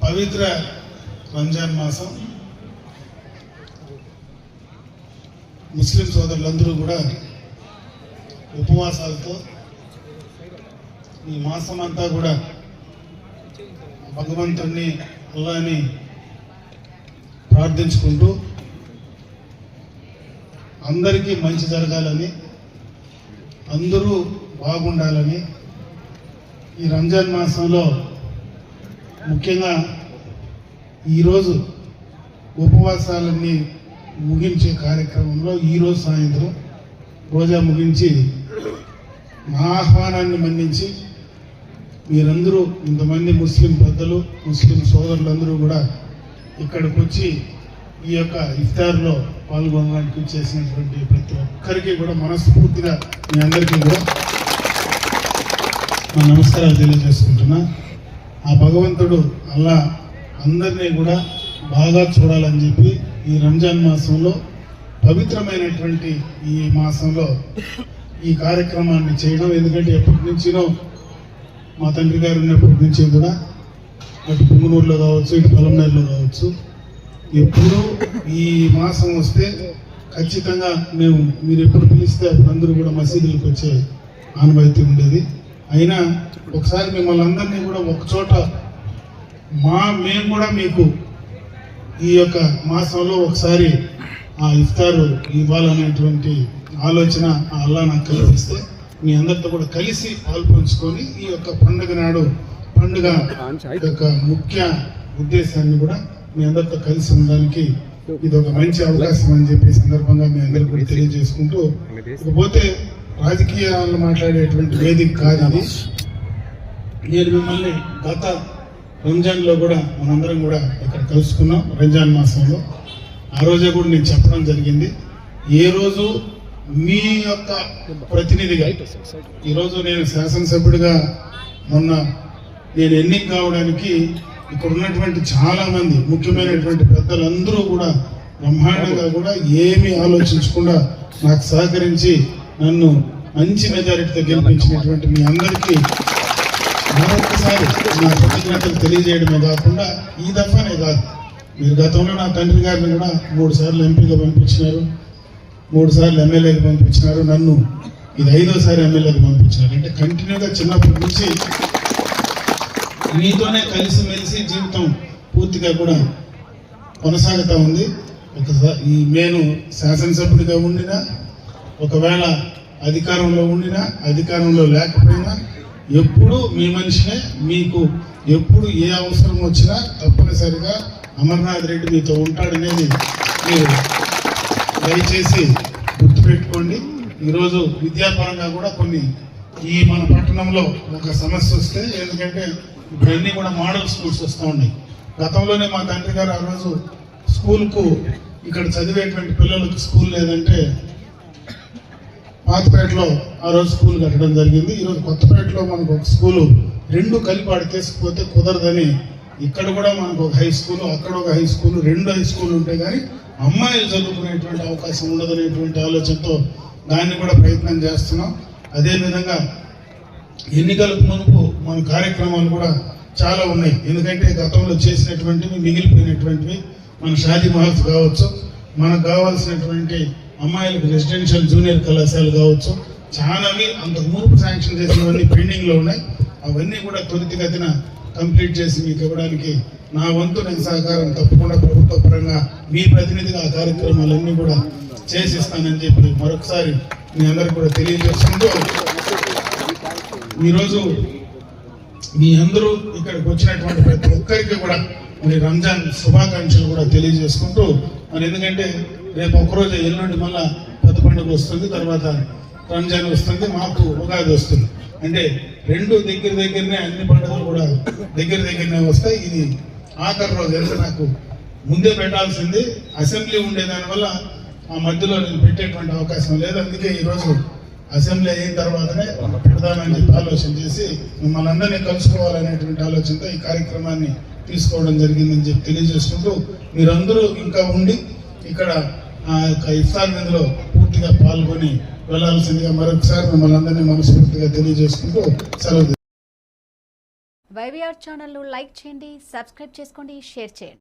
పవిత్ర రంజాన్ మాసం ముస్లిం సోదరులందరూ కూడా ఉపవాసాలతో ఈ మాసం అంతా కూడా భగవంతుడిని అల్లాని ప్రార్థించుకుంటూ అందరికీ మంచి జరగాలని, అందరూ బాగుండాలని ఈ రంజాన్ మాసంలో ముఖ్యంగా ఈరోజు ఉపవాసాలన్నీ ముగించే కార్యక్రమంలో ఈరోజు సాయంత్రం రోజా ముగించి మా ఆహ్వానాన్ని మన్నించి మీరందరూ ఇంతమంది ముస్లిం పెద్దలు, ముస్లిం సోదరులందరూ కూడా ఇక్కడికి వచ్చి ఈ యొక్క ఇఫ్తార్లో పాల్గొనడానికి చేసినటువంటి ప్రతి ఒక్కరికి కూడా మనస్ఫూర్తిగా మీ అందరికీ కూడా నా నమస్కారాలు తెలియజేసుకుంటున్నా. ఆ భగవంతుడు అల్లా అందరినీ కూడా బాగా చూడాలని చెప్పి ఈ రంజాన్ మాసంలో పవిత్రమైనటువంటి ఈ మాసంలో ఈ కార్యక్రమాన్ని చేయడం. ఎందుకంటే ఎప్పటి నుంచినో మా తండ్రి గారు ఉన్నప్పటి నుంచి కూడా అటు పుంగనూరులో కావచ్చు, ఇటు పొలంనేరులో కావచ్చు, ఎప్పుడు ఈ మాసం వస్తే ఖచ్చితంగా మీరు ఎప్పుడు పిలిస్తే అప్పుడు అందరూ కూడా మసీదులకు వచ్చే ఆనవాయితీ ఉండేది. అయినా ఒకసారి మిమ్మల్ని అందరినీ కూడా ఒకచోట మేము కూడా మీకు ఈ యొక్క మాసంలో ఒకసారి ఆ ఇఫ్తారు ఇవ్వాలనేటువంటి ఆలోచన అల్లా నాకు కలిగిస్తే మీ అందరితో కూడా కలిసి పాల్పంచుకొని ఈ యొక్క పండుగ యొక్క ముఖ్య ఉద్దేశాన్ని కూడా మీ అందరితో కలిసి ఉండడానికి ఇది ఒక మంచి అవకాశం అని చెప్పి సందర్భంగా మీ అందరికీ కూడా తెలియజేసుకుంటూ, ఇకపోతే రాజకీయాలను మాట్లాడేటువంటి వేదిక కాదు ఇది. నేను మిమ్మల్ని గత రంజాన్లో కూడా మనందరం కూడా ఇక్కడ కలుసుకున్నాం. రంజాన్ మాసంలో ఆ రోజే కూడా నేను చెప్పడం జరిగింది. ఏ రోజు మీ యొక్క ప్రతినిధిగా ఈరోజు నేను శాసనసభ్యుడిగా మొన్న నేను ఎన్నిక కావడానికి ఇక్కడ ఉన్నటువంటి చాలా మంది ముఖ్యమైనటువంటి పెద్దలందరూ కూడా బ్రహ్మాండంగా కూడా ఏమీ ఆలోచించకుండా నాకు సహకరించి నన్ను మంచి మెజారిటీతో గెలిపించినటువంటి మీ అందరికీ మరొకసారి నా కృతజ్ఞతలు తెలియజేయడమే కాకుండా ఈ దఫానే కాదు, మీరు గతంలో నా తండ్రి గారిని కూడా 3 సార్లు ఎంపీగా పంపించినారు, 3 సార్లు ఎమ్మెల్యేగా పంపించినారు, నన్ను ఇది 5వ సారి ఎమ్మెల్యేగా పంపించినారు. అంటే కంటిన్యూగా చిన్నప్పటి నుంచి మీతోనే కలిసిమెలిసి జీవితం పూర్తిగా కూడా కొనసాగుతూ ఉంది. ఒకసారి నేను శాసనసభ్యుడిగా ఉండినా, ఒకవేళ అధికారంలో ఉండినా, అధికారంలో లేకపోయినా ఎప్పుడు మీ మనిషినే. మీకు ఎప్పుడు ఏ అవసరం వచ్చినా తప్పనిసరిగా అమర్నాథ్ రెడ్డి మీతో ఉంటాడనేది మీరు దయచేసి గుర్తుపెట్టుకోండి. ఈరోజు విద్యాపరంగా కూడా కొన్ని ఈ మన పట్టణంలో ఒక సమస్య వస్తే, ఎందుకంటే ఇప్పుడు అన్నీ కూడా మోడల్ స్కూల్స్ వస్తూ ఉన్నాయి. గతంలోనే మా తండ్రి గారు ఆ రోజు స్కూల్కు ఇక్కడ చదివేటువంటి పిల్లలకు స్కూల్ లేదంటే పాతపేటలో ఆ రోజు స్కూల్ కట్టడం జరిగింది. ఈరోజు కొత్తపేటలో మనకు ఒక స్కూలు 2 కలిపి ఆడికేసుకుపోతే కుదరదని ఇక్కడ కూడా మనకు ఒక హై స్కూల్, అక్కడ ఒక హై స్కూల్, 2 హై స్కూల్ ఉంటే కానీ అమ్మాయిలు చదువుకునేటువంటి అవకాశం ఉండదనేటువంటి ఆలోచనతో దాన్ని కూడా ప్రయత్నం చేస్తున్నాం. అదేవిధంగా ఎన్నికలకు మునుపు మన కార్యక్రమాలు కూడా చాలా ఉన్నాయి. ఎందుకంటే గతంలో చేసినటువంటివి మిగిలిపోయినటువంటివి మన షాదీ మహల్స్ కావచ్చు, మనకు కావాల్సినటువంటి అమ్మాయిలకు రెసిడెన్షియల్ జూనియర్ కళాశాల కావచ్చు, చాలావి అంతకు మునుపు శాంక్షన్ చేసినవన్నీ పెండింగ్లో ఉన్నాయి. అవన్నీ కూడా త్వరితగతిన కంప్లీట్ చేసి మీకు ఇవ్వడానికి నా వంతు నేను సహకారం తప్పకుండా ప్రభుత్వ పరంగా మీ ప్రతినిధిగా ఆ కార్యక్రమాలన్నీ కూడా చేసిస్తానని చెప్పి మరొకసారి మీ అందరికి కూడా తెలియజేసుకుంటూ, ఈరోజు మీ అందరూ ఇక్కడికి వచ్చినటువంటి ప్రతి ఒక్కరికి కూడా మరి రంజాన్ శుభాకాంక్షలు కూడా తెలియజేసుకుంటూ, మరి ఎందుకంటే రేపు ఒకరోజు ఎల్లుండి మళ్ళా పెద్ద పండుగ వస్తుంది, తర్వాత రంజాన్ వస్తుంది, మాకు ఉగాది వస్తుంది. అంటే 2 దగ్గరనే అన్ని పండుగలు కూడా దగ్గరనే వస్తాయి. ఇది ఆఖరి రోజు. ఎందుకంటే నాకు ముందే పెట్టాల్సింది అసెంబ్లీ ఉండే దానివల్ల ఆ మధ్యలో నేను పెట్టేటువంటి అవకాశం లేదు. అందుకే ఈరోజు అసెంబ్లీ అయిన తర్వాతనే పెడదామని చెప్పి ఆలోచన చేసి మిమ్మల్ని అందరినీ కలుసుకోవాలనేటువంటి ఆలోచనతో ఈ కార్యక్రమాన్ని తీసుకోవడం జరిగిందని చెప్పి తెలియజేసుకుంటూ, మీరందరూ ఇంకా ఉండి ఇక్కడ ఆ యొక్క ఇఫ్తార్ విందులో పూర్తిగా పాల్గొని వెళ్లాల్సిందిగా మరొకసారి మిమ్మల్ని అందరినీ మనస్ఫూర్తిగా తెలియజేసుకుంటూ సెలవు. వైవీఆర్ ఛానల్ను లైక్ చేయండి, సబ్స్క్రైబ్ చేసుకోండి, షేర్ చేయండి.